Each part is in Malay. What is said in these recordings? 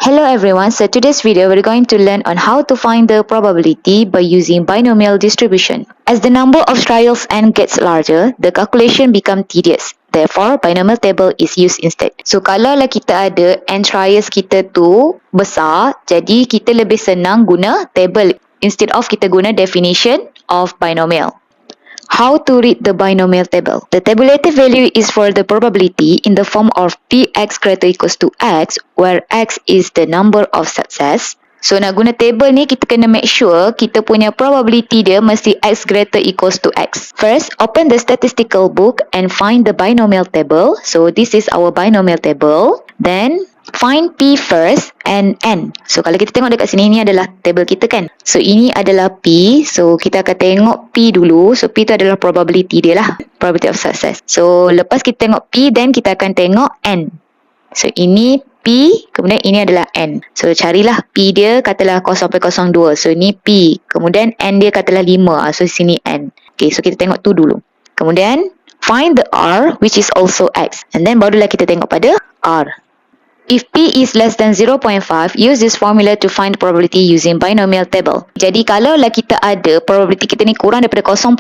Hello everyone, so today's video we're going to learn on how to find the probability by using binomial distribution. As the number of trials n gets larger, the calculation becomes tedious. Therefore, binomial table is used instead. So kalau lah kita ada n trials kita tu besar, jadi kita lebih senang guna table instead of kita guna definition of binomial. How to read the binomial table? The tabulated value is for the probability in the form of px greater equals to x, where x is the number of success. So nak guna table ni, kita kena make sure kita punya probability dia mesti x greater equals to x. First, open the statistical book and find the binomial table. So this is our binomial table. Then find P first and N. So kalau kita tengok dekat sini, ni adalah table kita kan. So ini adalah P. So kita akan tengok P dulu. So P tu adalah probability dia lah. Probability of success. So lepas kita tengok P, then kita akan tengok N. So ini P, kemudian ini adalah N. So carilah P dia katalah 0.02. So ini P. Kemudian N dia katalah 5. So sini N. Okay, so kita tengok tu dulu. Kemudian find the R which is also X. And then barulah kita tengok pada R. If P is less than 0.5, use this formula to find probability using binomial table. Jadi kalau lah kita ada probability kita ni kurang daripada 0.5,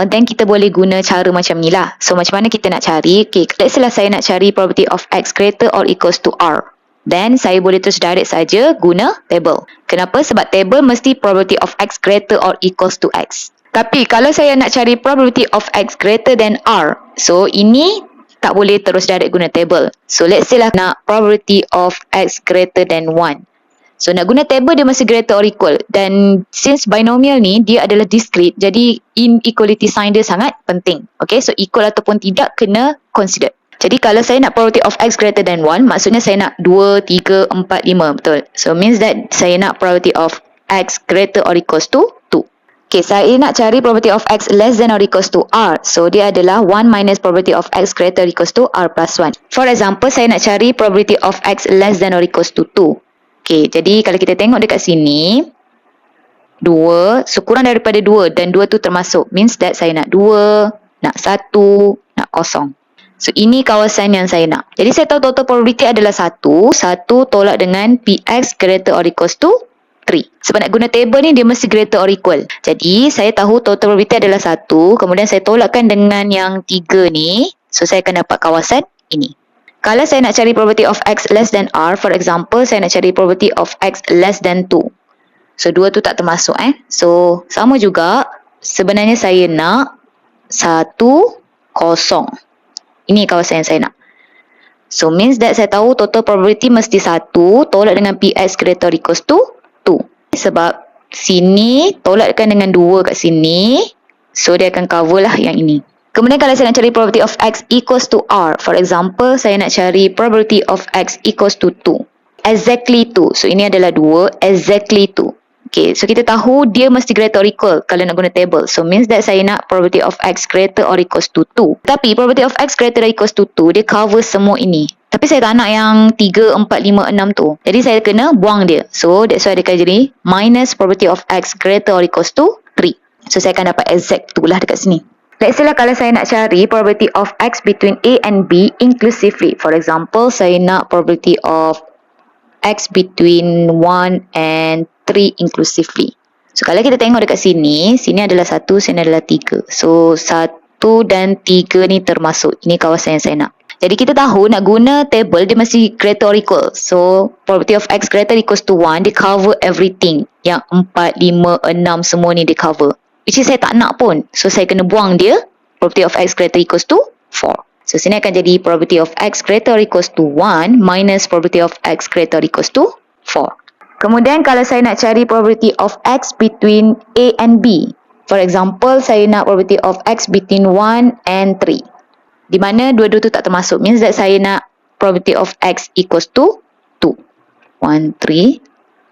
then kita boleh guna cara macam ni lah. So macam mana kita nak cari? Okay, let's say lah saya nak cari probability of X greater or equals to R. Then saya boleh terus direct saja guna table. Kenapa? Sebab table mesti probability of X greater or equals to X. Tapi kalau saya nak cari probability of X greater than R, so ini tak boleh terus direct guna table. So let's say lah nak probability of X greater than 1. So nak guna table dia mesti greater or equal. Dan since binomial ni dia adalah discrete, jadi inequality sign dia sangat penting. Okay, so equal ataupun tidak kena consider. Jadi kalau saya nak probability of X greater than 1, maksudnya saya nak 2, 3, 4, 5. Betul. So means that saya nak probability of X greater or equals to 2. Okay, saya nak cari probability of X less than or equals to R. So, dia adalah 1 minus probability of X greater or equals to R plus 1. For example, saya nak cari probability of X less than or equals to 2. Okay, jadi kalau kita tengok dekat sini, 2, so kurang daripada 2 dan 2 tu termasuk. Means that saya nak 2, nak 1, nak 0. So, ini kawasan yang saya nak. Jadi, saya tahu total probability adalah 1. 1 tolak dengan PX greater or equals to 3. Sebab nak guna table ni dia mesti greater or equal. Jadi saya tahu total probability adalah 1. Kemudian saya tolakkan dengan yang 3 ni. So saya akan dapat kawasan ini. Kalau saya nak cari probability of X less than R, for example, saya nak cari probability of X less than 2. So 2 tu tak termasuk So sama juga, sebenarnya saya nak 1, 0. Ini kawasan yang saya nak. So means that saya tahu total probability mesti 1 tolak dengan PX greater or equals to 2. Sebab sini tolakkan dengan 2 kat sini, so dia akan cover lah yang ini. Kemudian kalau saya nak cari probability of X equals to R, for example, saya nak cari probability of X equals to 2. Exactly 2. So ini adalah 2, exactly 2. Okay, so kita tahu dia mesti greater or equal kalau nak guna table. So means that saya nak probability of X greater or equals to 2. Tapi probability of X greater or equals to 2, dia cover semua ini. Tapi saya tak nak yang 3, 4, 5, 6 tu. Jadi saya kena buang dia. So that's why dia akan jadi minus probability of X greater or equals to 3. So saya akan dapat exact tu lah dekat sini. Let's say lah kalau saya nak cari probability of X between A and B inclusively. For example, saya nak probability of X between 1 and 3 inclusively. So kalau kita tengok dekat sini, sini adalah 1, sini adalah 3. So 1 dan 3 ni termasuk. Ini kawasan yang saya nak. Jadi kita tahu nak guna table dia mesti greater or equal. So probability of X greater equals to 1, dia cover everything. Yang 4, 5, 6 semua ni dia cover. Which is saya tak nak pun. So saya kena buang dia. Probability of X greater equals to 4. So sini akan jadi probability of X greater equals to 1 minus probability of X greater equals to 4. Kemudian kalau saya nak cari probability of X between A and B. For example, saya nak probability of X between 1 and 3. Di mana dua-dua tu tak termasuk. Means that saya nak probability of X equals to 2. 1, 3.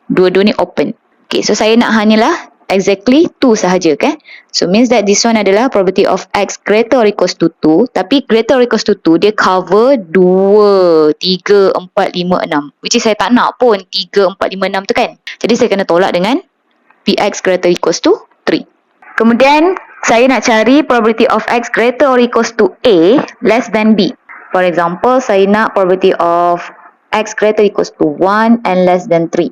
Dua-dua ni open. Okay, so saya nak hanyalah exactly 2 sahaja kan. So means that this one adalah probability of X greater or equals to 2. Tapi greater or equals to 2 dia cover 2, 3, 4, 5, 6. Which is saya tak nak pun 3, 4, 5, 6 tu kan. Jadi saya kena tolak dengan PX greater equals to 3. Kemudian saya nak cari probability of X greater or equals to A less than B. For example, saya nak probability of X greater equals to 1 and less than 3.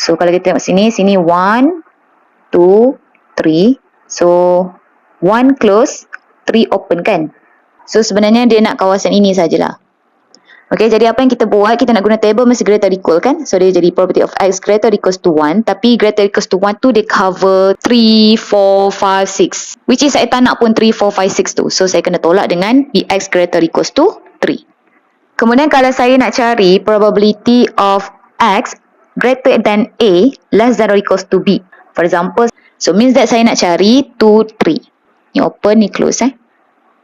So kalau kita tengok sini 1, 2, 3. So 1 close, 3 open kan. So sebenarnya dia nak kawasan ini sajalah. Okay, jadi apa yang kita buat, kita nak guna table mesti greater equal kan. So dia jadi property of X greater equals to 1. Tapi greater equals to 1 tu dia cover 3, 4, 5, 6. Which is saya tak nak pun 3, 4, 5, 6 tu. So saya kena tolak dengan X greater equals to 3. Kemudian kalau saya nak cari probability of X greater than A less than or equals to B. For example, so means that saya nak cari 2, 3. Ni open, ni close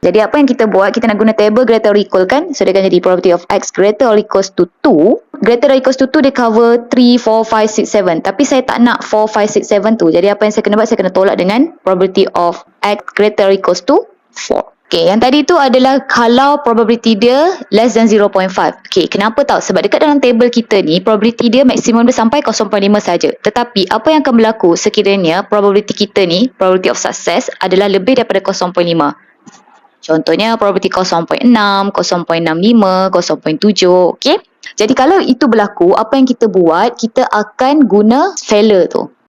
Jadi apa yang kita buat, kita nak guna table greater or equal kan. So dia akan jadi probability of X greater or equals to 2. Greater or equals to 2 dia cover 3, 4, 5, 6, 7. Tapi saya tak nak 4, 5, 6, 7 tu. Jadi apa yang saya kena buat, saya kena tolak dengan probability of X greater or equals to 4. Okay, yang tadi tu adalah kalau probability dia less than 0.5. Okay, kenapa tahu? Sebab dekat dalam table kita ni, probability dia maksimum dia sampai 0.5 saja. Tetapi apa yang akan berlaku sekiranya probability kita ni, probability of success adalah lebih daripada 0.5. Contohnya probability 0.6, 0.65, 0.7, okay? Jadi kalau itu berlaku, apa yang kita buat, kita akan guna scalar tu.